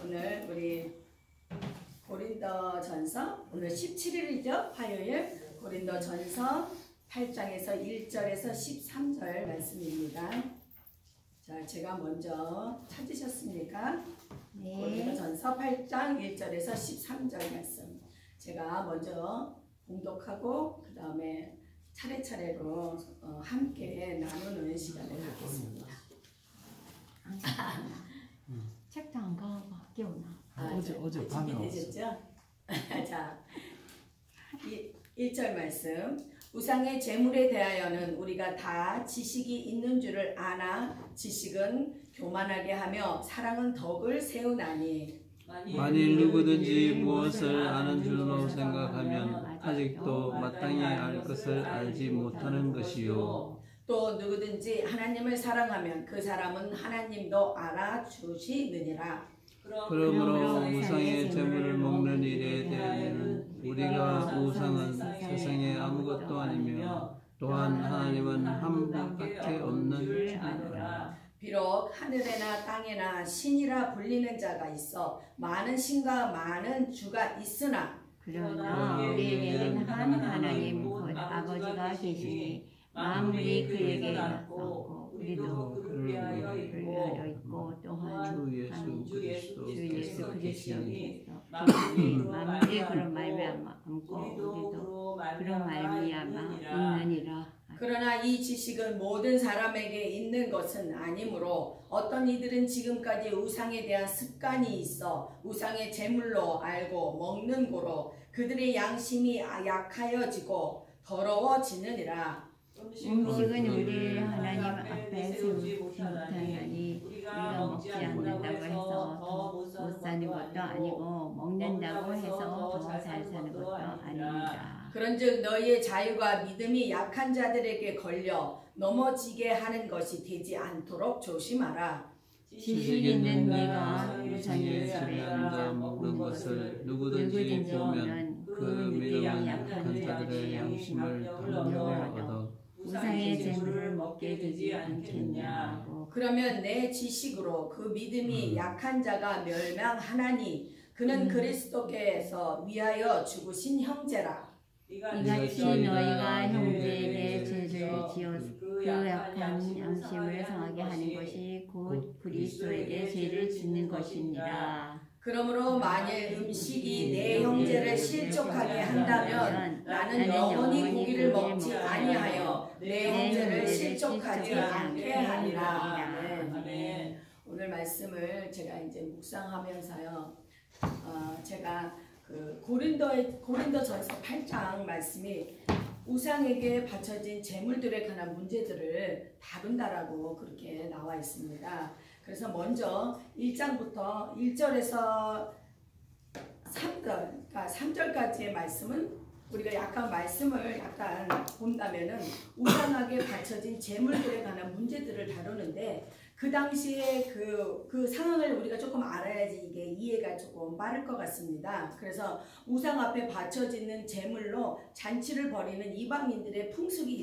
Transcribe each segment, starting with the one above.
오늘 우리 고린도전서 오늘 17일이죠. 화요일 고린도전서 8장에서 1절에서 13절 말씀입니다. 자, 제가 먼저 찾으셨습니까? 네. 고린도전서 8장 1절에서 13절 말씀. 제가 먼저 봉독하고 그 다음에 차례차례로 함께 나누는 시간을 갖겠습니다. 책도 안 가고 학교 오나? 어제 밤에 되셨죠? 자, 1절 말씀. 우상의 제물에 대하여는 우리가 다 지식이 있는 줄을 아나 지식은 교만하게 하며 사랑은 덕을 세우나니 만일 누구든지 무엇을 아는 줄로 생각하면 아직도 마땅히 알 것을 알지 못하는 것이요. 또 누구든지 하나님을 사랑하면 그 사람은 하나님도 알아주시느니라. 그러므로 우상의 제물을 먹는 일에 대하여는 우리가 우상은 세상에 아무것도 아니며 또한 하나님은 한 분밖에 없는 줄이라. 비록 하늘에나 땅에나 신이라 불리는 자가 있어 많은 신과 많은 주가 있으나 그러나 우리에게는 한 하나님 곧 아버지가 계시니 만물이 그에게 있고 우리도 그를 위하여 있고 또한 주 예수 그리스도께서 만물이 그런 말미암고 우리도 그런 말미암아 있느니라. 그러나 이 지식은 모든 사람에게 있는 것은 아니므로 어떤 이들은 지금까지 우상에 대한 습관이 있어 우상의 제물로 알고 먹는 고로 그들의 양심이 약하여지고 더러워지느니라. 음식은 우리 하나님 앞에 세우지 못하나니 우리가 먹지 않는다고 해서 못 사는 것도 아니고 먹는다고 해서 더 잘 사는 것도 아닙니다. 그런즉 너희의 자유가 믿음이 약한 자들에게 걸려 넘어지게 하는 것이 되지 않도록 조심하라. 지식 있는 네가 우상의 집에 앉아 먹는 것을 누구든지 보면 그 믿음이 약한 자들의 양심을 돌려 우상의 제물을 먹게 되지 않겠냐고. 그러면 내 지식으로 그 믿음이 약한 자가 멸망하나니 그는 그리스도께서 위하여 죽으신 형제라. 이같이 너희가 형제에게 죄를 지어 그 약한 양심을 상하게 하는 것이 곧 그리스도에게 죄를 짓는 것입니다. 그러므로 만일 음식이 내 형제를 실족하게 한다면 나는 영원히 고기를 먹지 아니하여 내 형제를 실족하지 않게 하리라. 아멘. 오늘 말씀을 제가 이제 묵상하면서요, 제가 그 고린도전서 8장 말씀이 우상에게 바쳐진 제물들에 관한 문제들을 다룬다라고 그렇게 나와 있습니다. 그래서 먼저 1장부터 1절에서 3절, 그러니까 3절까지의 말씀은 우리가 말씀을 본다면은 우상하게 바쳐진 제물들에 관한 문제들을 다루는데 그 당시에 그 상황을 우리가 조금 알아야지 이게 이해가 조금 빠를 것 같습니다. 그래서 우상 앞에 바쳐지는 제물로 잔치를 벌이는 이방인들의 풍습이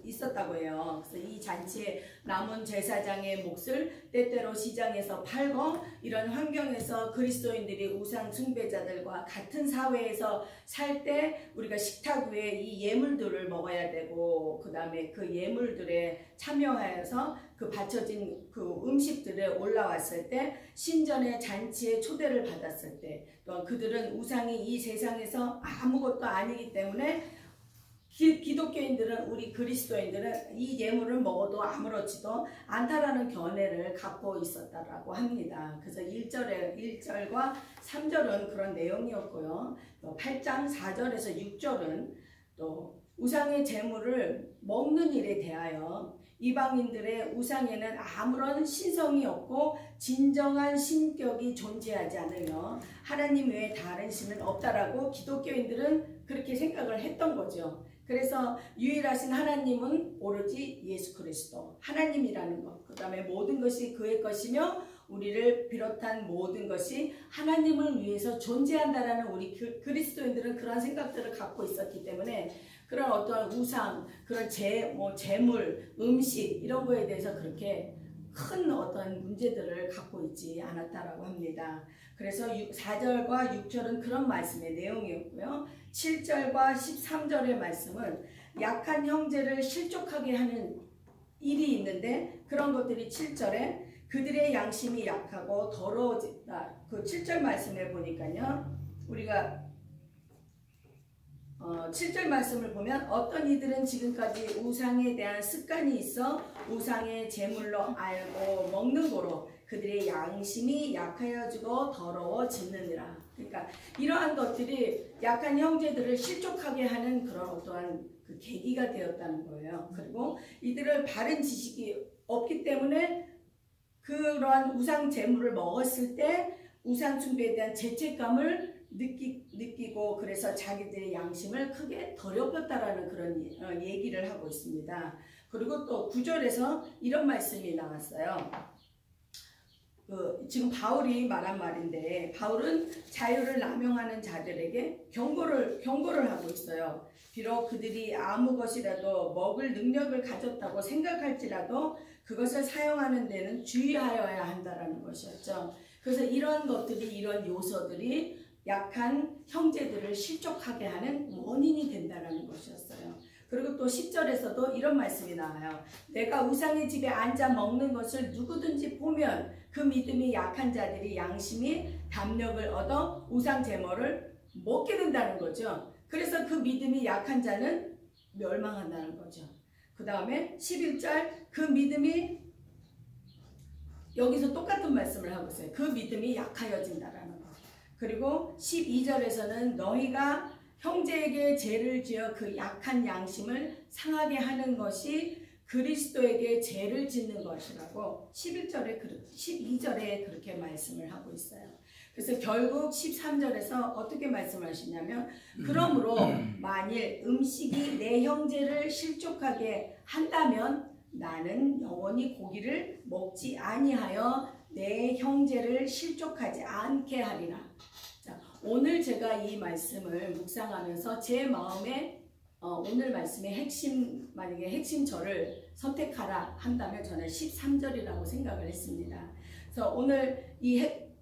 있었다고 해요. 그래서 이 잔치에 남은 제사장의 몫을 때때로 시장에서 팔고 이런 환경에서 그리스도인들이 우상 숭배자들과 같은 사회에서 살 때 우리가 식탁 위에 이 예물들을 먹어야 되고 그 다음에 그 예물들에 참여하여서 그 바쳐진 그 음식들에 올라왔을 때 신전의 잔치에 초대를 받았을 때 또 그들은 우상이 이 세상에서 아무것도 아니기 때문에 기독교인들은 우리 그리스도인들은 이 예물을 먹어도 아무렇지도 않다라는 견해를 갖고 있었다라고 합니다. 그래서 1절과 3절은 그런 내용이었고요. 또 8장 4절에서 6절은 또 우상의 제물을 먹는 일에 대하여 이방인들의 우상에는 아무런 신성이 없고 진정한 신격이 존재하지 않으며 하나님 외에 다른 신은 없다라고 기독교인들은 그렇게 생각을 했던 거죠. 그래서 유일하신 하나님은 오로지 예수 그리스도 하나님이라는 것, 그 다음에 모든 것이 그의 것이며 우리를 비롯한 모든 것이 하나님을 위해서 존재한다라는 우리 그리스도인들은 그런 생각들을 갖고 있었기 때문에 그런 어떤 우상, 그런 제물, 음식 이런 거에 대해서 그렇게 큰 어떤 문제들을 갖고 있지 않았다라고 합니다. 그래서 4절과 6절은 그런 말씀의 내용이었고요. 7절과 13절의 말씀은 약한 형제를 실족하게 하는 일이 있는데 그런 것들이 7절에 그들의 양심이 약하고 더러워진다. 그 7절 말씀에 보니까요. 우리가 7절 말씀을 보면 어떤 이들은 지금까지 우상에 대한 습관이 있어 우상의 제물로 알고 먹는 거로 그들의 양심이 약하여지고 더러워지느니라. 그러니까 이러한 것들이 약한 형제들을 실족하게 하는 그런 어떠한 그 계기가 되었다는 거예요. 그리고 이들을 바른 지식이 없기 때문에 그러한 우상 제물을 먹었을 때 우상 숭배에 대한 죄책감을 느끼고 그래서 자기들의 양심을 크게 더럽혔다라는 그런 얘기를 하고 있습니다. 그리고 또 9절에서 이런 말씀이 나왔어요. 지금 바울이 말한 말인데 바울은 자유를 남용하는 자들에게 경고를 하고 있어요. 비록 그들이 아무 것이라도 먹을 능력을 가졌다고 생각할지라도 그것을 사용하는 데는 주의하여야 한다라는 것이었죠. 그래서 이런 것들이 이런 요소들이 약한 형제들을 실족하게 하는 원인이 된다는 것이었어요. 그리고 또 10절에서도 이런 말씀이 나와요. 내가 우상의 집에 앉아 먹는 것을 누구든지 보면 그 믿음이 약한 자들이 양심이 담력을 얻어 우상 제물을 먹게 된다는 거죠. 그래서 그 믿음이 약한 자는 멸망한다는 거죠. 그 다음에 11절 그 믿음이 여기서 똑같은 말씀을 하고 있어요. 그 믿음이 약하여진다라는 거. 그리고 12절에서는 너희가 형제에게 죄를 지어 그 약한 양심을 상하게 하는 것이 그리스도에게 죄를 짓는 것이라고 12절에 그렇게 말씀을 하고 있어요. 그래서 결국 13절에서 어떻게 말씀하시냐면 그러므로 만일 음식이 내 형제를 실족하게 한다면 나는 영원히 고기를 먹지 아니하여 내 형제를 실족하지 않게 하리라. 자, 오늘 제가 이 말씀을 묵상하면서 제 마음에 오늘 말씀의 핵심, 만약에 핵심절을 선택하라 한다면 저는 13절이라고 생각을 했습니다. 그래서 오늘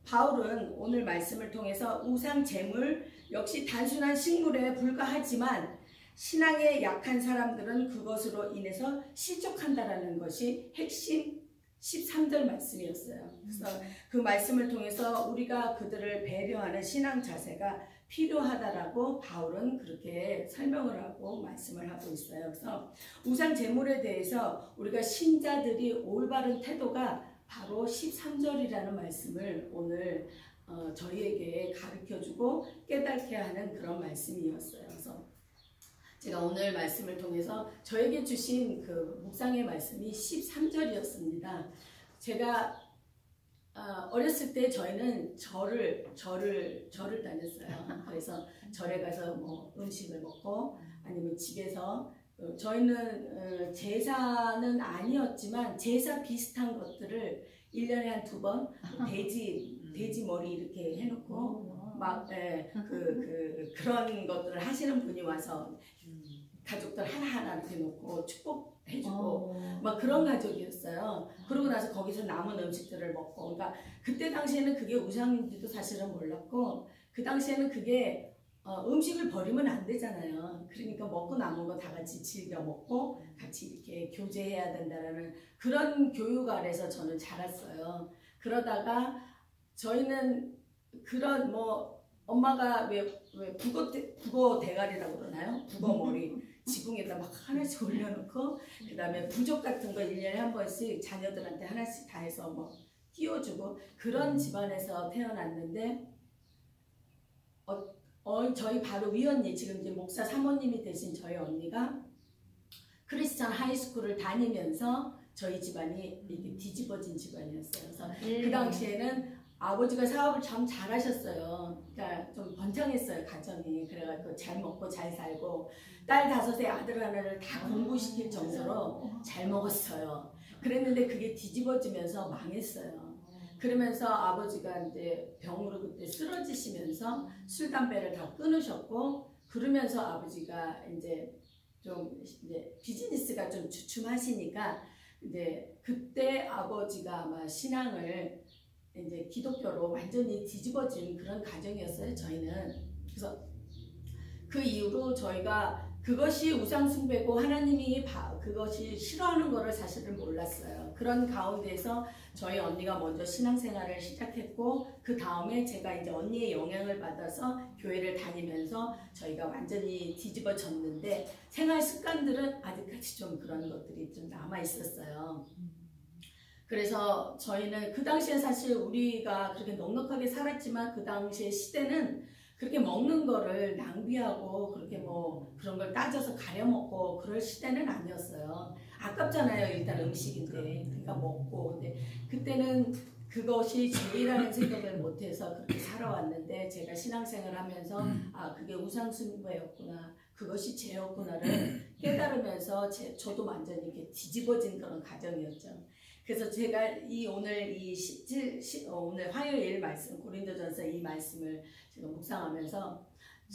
바울은 오늘 말씀을 통해서 우상 제물 역시 단순한 식물에 불과하지만 신앙에 약한 사람들은 그것으로 인해서 실족한다라는 것이 핵심 13절 말씀이었어요. 그래서 그 말씀을 통해서 우리가 그들을 배려하는 신앙 자세가 필요하다라고 바울은 그렇게 설명을 하고 말씀을 하고 있어요. 그래서 우상 제물에 대해서 우리가 신자들이 올바른 태도가 바로 13절이라는 말씀을 오늘 저희에게 가르쳐주고 깨닫게 하는 그런 말씀이었어요. 그래서 제가 오늘 말씀을 통해서 저에게 주신 그 묵상의 말씀이 13절이었습니다. 제가 어렸을 때 저희는 절을 다녔어요. 그래서 절에 가서 뭐 음식을 먹고 아니면 집에서 저희는 제사는 아니었지만 제사 비슷한 것들을 1년에 한 2번 돼지 머리 이렇게 해놓고 막 그런 것들을 하시는 분이 와서 가족들 하나하나 이렇게 놓고 축복해주고 막 그런 가족이었어요. 그러고 나서 거기서 남은 음식들을 먹고, 그러니까 그때 당시에는 그게 우상인지도 사실은 몰랐고 그 당시에는 그게 음식을 버리면 안 되잖아요. 그러니까 먹고 남은 거 다 같이 즐겨 먹고 같이 이렇게 교제해야 된다라는 그런 교육 아래서 저는 자랐어요. 그러다가 저희는 그런 뭐 엄마가 왜 북어 대가리라고 그러나요? 북어 머리 지붕에다 막 하나씩 올려놓고 그 다음에 부적 같은 거 1년에 한 번씩 자녀들한테 하나씩 다 해서 뭐 띄워주고 그런 집안에서 태어났는데 저희 바로 위언니, 지금 이제 목사 사모님이 되신 저희 언니가 크리스찬 하이스쿨을 다니면서 저희 집안이 이렇게 뒤집어진 집안이었어요. 그래서 그 당시에는 아버지가 사업을 참 잘하셨어요. 그러니까 좀 번창했어요, 가정이. 그래가지고 잘 먹고 잘 살고 딸 5에 아들 하나를 다 공부시킬 정도로 잘 먹었어요. 그랬는데 그게 뒤집어지면서 망했어요. 그러면서 아버지가 이제 병으로 그때 쓰러지시면서 술, 담배를 다 끊으셨고, 그러면서 아버지가 이제 좀 이제 비즈니스가 좀 주춤하시니까 이제 그때 아버지가 아마 신앙을 이제 기독교로 완전히 뒤집어진 그런 가정이었어요, 저희는. 그래서 그 이후로 저희가 그것이 우상숭배고 하나님이 그것이 싫어하는 거를 사실은 몰랐어요. 그런 가운데서 저희 언니가 먼저 신앙생활을 시작했고, 그 다음에 제가 이제 언니의 영향을 받아서 교회를 다니면서 저희가 완전히 뒤집어졌는데, 생활 습관들은 아직까지 좀 그런 것들이 좀 남아 있었어요. 그래서 저희는 그 당시에 사실 우리가 그렇게 넉넉하게 살았지만 그 당시의 시대는 그렇게 먹는 거를 낭비하고 그렇게 뭐 그런 걸 따져서 가려 먹고 그럴 시대는 아니었어요. 아깝잖아요. 일단 음식인데. 그러니까 먹고. 근데 그때는 그것이 죄라는 생각을 못해서 그렇게 살아왔는데, 제가 신앙생활을 하면서 아, 그게 우상숭배였구나, 그것이 죄였구나를 깨달으면서 저도 완전히 이렇게 뒤집어진 그런 가정이었죠. 그래서 제가 오늘 오늘 화요일 말씀, 고린도전서 이 말씀을 제가 묵상하면서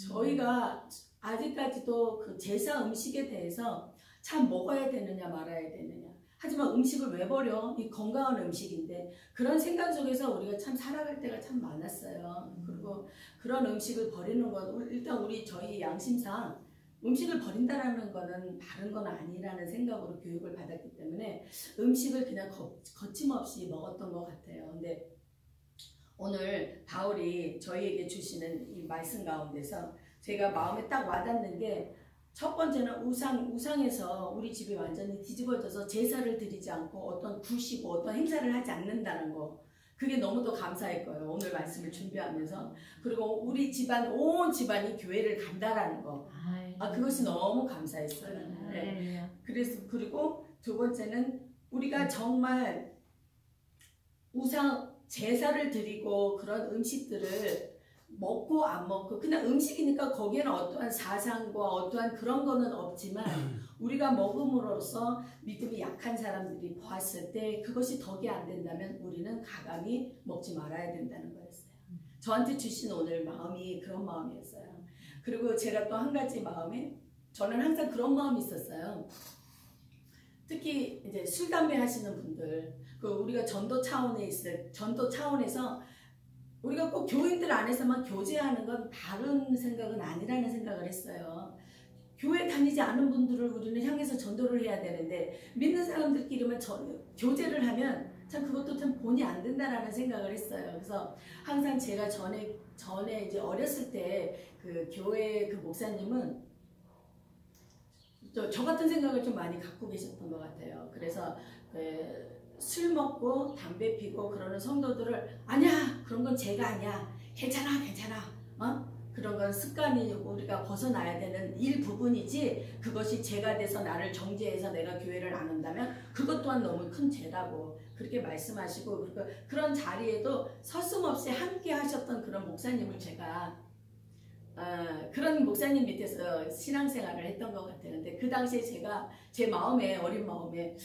저희가 아직까지도 그 제사 음식에 대해서 참 먹어야 되느냐 말아야 되느냐, 하지만 음식을 왜 버려? 이 건강한 음식인데, 그런 생각 속에서 우리가 참 살아갈 때가 참 많았어요. 그리고 그런 음식을 버리는 것, 일단 저희 양심상 음식을 버린다는 거는 바른 건 아니라는 생각으로 교육을 받았기 때문에 음식을 그냥 거침없이 먹었던 것 같아요. 근데 오늘 바울이 저희에게 주시는 이 말씀 가운데서 제가 마음에 딱 와닿는 게, 첫 번째는 우상에서 우리 집이 완전히 뒤집어져서 제사를 드리지 않고 어떤 굿이고 어떤 행사를 하지 않는다는 거, 그게 너무도 감사했고요. 오늘 말씀을 준비하면서. 그리고 우리 집안, 온 집안이 교회를 간다라는 거, 그것이 너무 감사했어요. 네. 그리고 두 번째는 우리가 정말 제사를 드리고 그런 음식들을 먹고 안 먹고, 그냥 음식이니까 거기에는 어떠한 사상과 어떠한 그런 거는 없지만 우리가 먹음으로써 믿음이 약한 사람들이 보았을 때 그것이 덕이 안 된다면 우리는 가감히 먹지 말아야 된다는 거였어요. 저한테 주신 오늘 마음이 그런 마음이었어요. 그리고 제가 또 한 가지 마음에, 저는 항상 그런 마음이 있었어요. 특히 이제 술, 담배 하시는 분들, 우리가 전도 차원에서 우리가 꼭 교인들 안에서만 교제하는 건 바른 생각은 아니라는 생각을 했어요. 교회 다니지 않은 분들을 우리는 향해서 전도를 해야 되는데, 믿는 사람들끼리만 교제를 하면 참 그것도 참 본이 안 된다라는 생각을 했어요. 그래서 항상 제가 전에 이제 어렸을 때 그 교회 그 목사님은 저 같은 생각을 좀 많이 갖고 계셨던 것 같아요. 그래서 술 먹고 담배 피고 그러는 성도들을, 아니야, 그런 건 죄가 아니야, 괜찮아, 그런 건 습관이 우리가 벗어나야 되는 일부분이지, 그것이 죄가 돼서 나를 정죄해서 내가 교회를 안 온다면 그것 또한 너무 큰 죄라고 그렇게 말씀하시고, 그런 자리에도 서슴없이 함께 하셨던 그런 목사님을 제가 그런 목사님 밑에서 신앙생활을 했던 것 같아요. 근데 그 당시에 제가 제 마음에, 어린 마음에,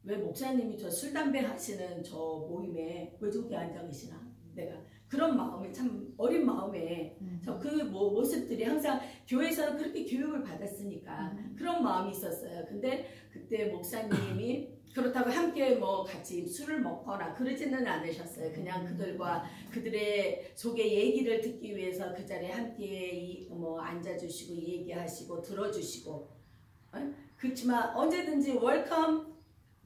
왜 목사님이 저 술, 담배 하시는 저 모임에 왜 저기 앉아 계시나? 내가 그런 마음에, 참 어린 마음에 저 그 모습들이 항상 교회에서는 그렇게 교육을 받았으니까 그런 마음이 있었어요. 근데 그때 목사님이 그렇다고 함께 같이 술을 먹거나 그러지는 않으셨어요. 그냥 그들의 속의 얘기를 듣기 위해서 그 자리에 함께 앉아주시고 얘기하시고 들어주시고, 그렇지만 언제든지 웰컴,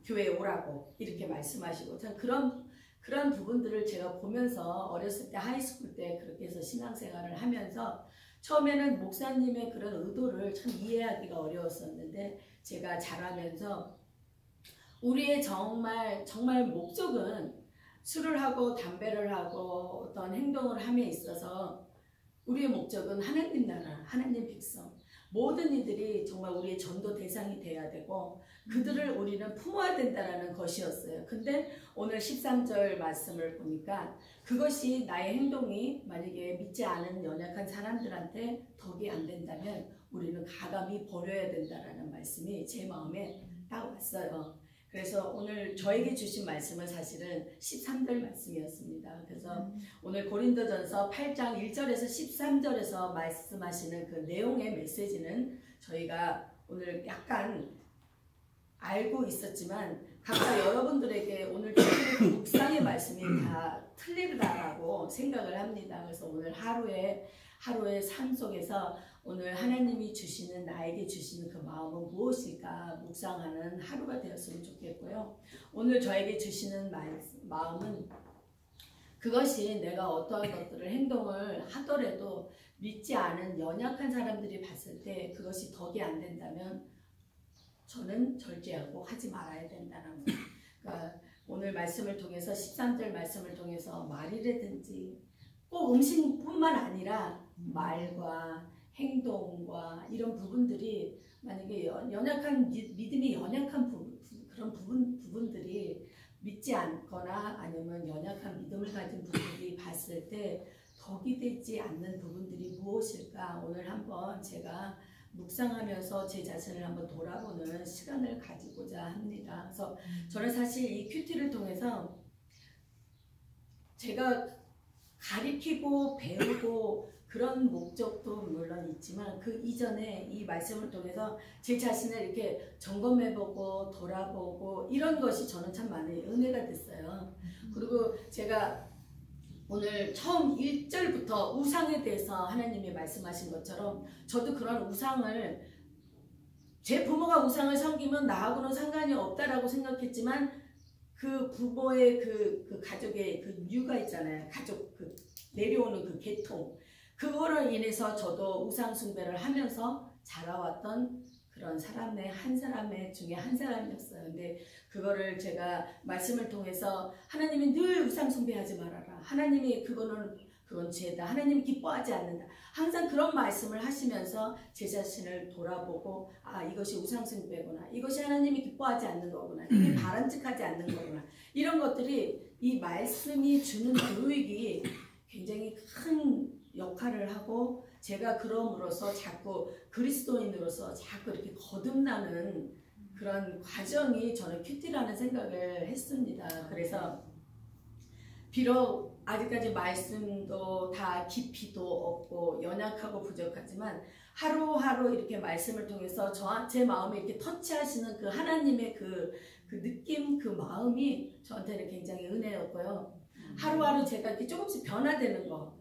교회에 오라고 이렇게 말씀하시고, 참 그런 부분들을 제가 보면서 어렸을 때, 하이스쿨 때 그렇게 해서 신앙생활을 하면서 처음에는 목사님의 그런 의도를 참 이해하기가 어려웠었는데, 제가 자라면서 우리의 정말 목적은 술을 하고 담배를 하고 어떤 행동을 함에 있어서 우리의 목적은 하나님 나라, 하나님 백성, 모든 이들이 정말 우리의 전도 대상이 돼야 되고 그들을 우리는 품어야 된다는 것이었어요. 근데 오늘 13절 말씀을 보니까 그것이 나의 행동이 만약에 믿지 않은 연약한 사람들한테 덕이 안 된다면 우리는 가감히 버려야 된다는 말씀이 제 마음에 딱 왔어요. 그래서 오늘 저에게 주신 말씀은 사실은 13절 말씀이었습니다. 그래서 오늘 고린도전서 8장 1절에서 13절에서 말씀하시는 그 내용의 메시지는 저희가 오늘 약간 알고 있었지만 각자 여러분들에게 오늘 주신 묵상의 말씀이 다 틀리다라고 생각을 합니다. 그래서 오늘 하루의 삶 속에서 오늘 하나님이 주시는, 나에게 주시는 그 마음은 무엇일까 묵상하는 하루가 되었으면 좋겠고요. 오늘 저에게 주시는 마음은 그것이 내가 어떠한 것들을 행동을 하더라도 믿지 않은 연약한 사람들이 봤을 때 그것이 덕이 안 된다면 저는 절제하고 하지 말아야 된다는 거예요. 그러니까 오늘 말씀을 통해서 13절 말씀을 통해서 말이라든지 꼭 음식뿐만 아니라 말과 행동과 이런 부분들이 만약에 연약한 믿음이 연약한 그런 부분들이 믿지 않거나 아니면 연약한 믿음을 가진 분들이 봤을 때 덕이 되지 않는 부분들이 무엇일까 오늘 한번 제가 묵상하면서 제 자신을 한번 돌아보는 시간을 가지고자 합니다. 그래서 저는 사실 이 큐티를 통해서 제가 가리키고 배우고 그런 목적도 물론 있지만 그 이전에 이 말씀을 통해서 제 자신을 이렇게 점검해보고 돌아보고 이런 것이 저는 참 많은 은혜가 됐어요. 그리고 제가 오늘 처음 1절부터 우상에 대해서 하나님이 말씀하신 것처럼 저도 그런 우상을 제 부모가 우상을 섬기면 나하고는 상관이 없다라고 생각했지만 그 부모의 그 가족의 그 유가 있잖아요. 가족 그 내려오는 그 계통 그거로 인해서 저도 우상 숭배를 하면서 자라왔던 그런 한 사람의 중에 한 사람이었어요. 근데 그거를 제가 말씀을 통해서 하나님이 늘 우상 숭배하지 말아라. 하나님이 그건 죄다. 하나님이 기뻐하지 않는다. 항상 그런 말씀을 하시면서 제 자신을 돌아보고 이것이 우상 숭배구나. 이것이 하나님이 기뻐하지 않는 거구나. 이게 바람직하지 않는 거구나. 이런 것들이 이 말씀이 주는 교육이 굉장히 큰 역할을 하고 제가 그럼으로써 자꾸 그리스도인으로서 자꾸 이렇게 거듭나는 그런 과정이 저는 큐티라는 생각을 했습니다. 그래서 비록 아직까지 말씀도 다 깊이도 없고 연약하고 부족하지만 하루하루 이렇게 말씀을 통해서 제 마음에 이렇게 터치하시는 그 하나님의 그 느낌, 그 마음이 저한테는 굉장히 은혜였고요. 하루하루 제가 이렇게 조금씩 변화되는 거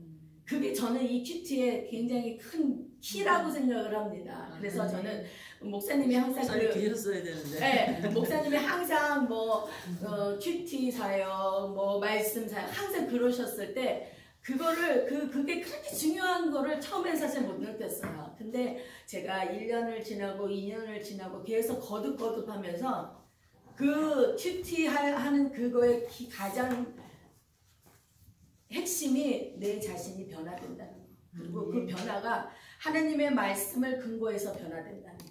그게 저는 이 큐티의 굉장히 큰 키라고 생각을 합니다. 그래서 저는 목사님이 항상 드렸어야 되는데. 네, 목사님이 항상 큐티 사역, 말씀 사역 항상 그러셨을 때 그게 그렇게 중요한 거를 처음엔 사실 못 느꼈어요. 근데 제가 1년을 지나고 2년을 지나고 계속 거듭하면서 그 큐티 하는 그거의 가장 핵심이 내 자신이 변화된다는 거. 그리고 그 변화가 하나님의 말씀을 근거해서 변화된다는 거.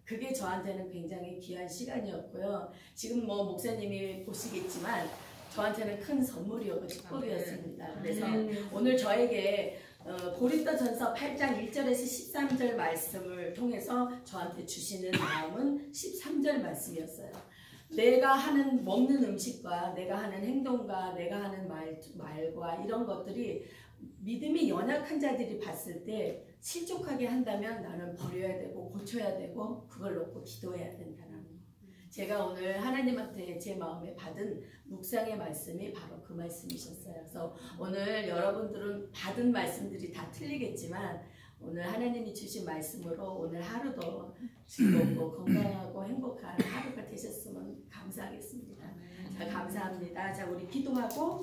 그게 저한테는 굉장히 귀한 시간이었고요. 지금 목사님이 보시겠지만 저한테는 큰 선물이었고 축복이었습니다. 그래서 오늘 저에게 고린도전서 8장 1절에서 13절 말씀을 통해서 저한테 주시는 마음은 13절 말씀이었어요. 내가 먹는 음식과 내가 하는 행동과 내가 하는 말과 이런 것들이 믿음이 연약한 자들이 봤을 때 실족하게 한다면 나는 버려야 되고 고쳐야 되고 그걸 놓고 기도해야 된다는 거. 제가 오늘 하나님한테 제 마음에 받은 묵상의 말씀이 바로 그 말씀이셨어요. 그래서 오늘 여러분들은 받은 말씀들이 다 틀리겠지만 오늘 하나님이 주신 말씀으로 오늘 하루도 즐겁고 건강하고 행복한 하루가 되셨으면 감사하겠습니다. 자, 감사합니다. 자, 우리 기도하고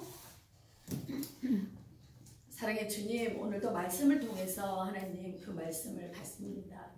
사랑의 주님, 오늘도 말씀을 통해서 하나님 그 말씀을 받습니다.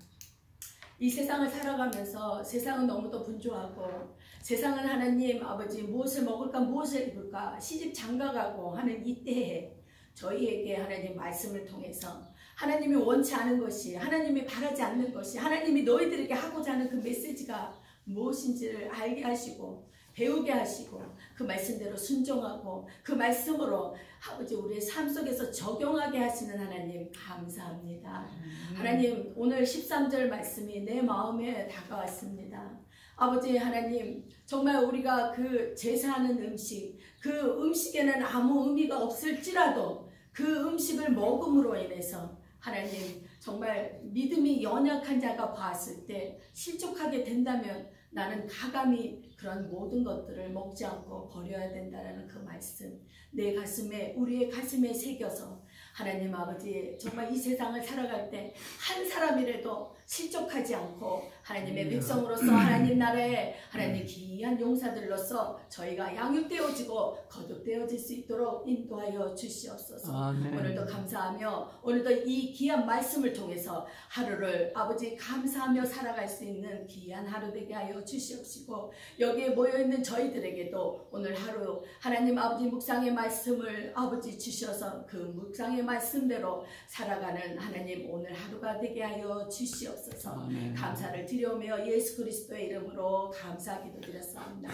이 세상을 살아가면서 세상은 너무도 분주하고 세상은 하나님 아버지 무엇을 먹을까 무엇을 입을까 시집 장가가고 하는 이때에 저희에게 하나님 말씀을 통해서 하나님이 원치 않은 것이 하나님이 바라지 않는 것이 하나님이 너희들에게 하고자 하는 그 메시지가 무엇인지를 알게 하시고 배우게 하시고 그 말씀대로 순종하고 그 말씀으로 아버지 우리의 삶 속에서 적용하게 하시는 하나님 감사합니다. 하나님 오늘 13절 말씀이 내 마음에 다가왔습니다. 아버지 하나님 정말 우리가 그 제사하는 음식 그 음식에는 아무 의미가 없을지라도 그 음식을 먹음으로 인해서 하나님 정말 믿음이 연약한 자가 봤을 때 실족하게 된다면 나는 가감히 그런 모든 것들을 먹지 않고 버려야 된다는 그 말씀 내 가슴에 우리의 가슴에 새겨서 하나님 아버지 정말 이 세상을 살아갈 때 한 사람이라도 실족하지 않고 하나님의 백성으로서 하나님 나라에 하나님 귀한 용사들로서 저희가 양육되어지고 거듭되어질 수 있도록 인도하여 주시옵소서. 아멘. 오늘도 감사하며 오늘도 이 귀한 말씀을 통해서 하루를 아버지 감사하며 살아갈 수 있는 귀한 하루 되게 하여 주시옵시고 여기에 모여있는 저희들에게도 오늘 하루 하나님 아버지 묵상의 말씀을 아버지 주셔서 그 묵상의 말씀대로 살아가는 하나님 오늘 하루가 되게 하여 주시옵소서. 아멘. 감사를 드려오며 예수 그리스도의 이름으로 감사 기도드렸습니다.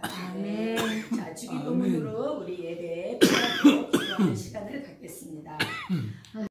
아멘. 자, 주기도문으로 우리 예배 기도하는 시간을 갖겠습니다.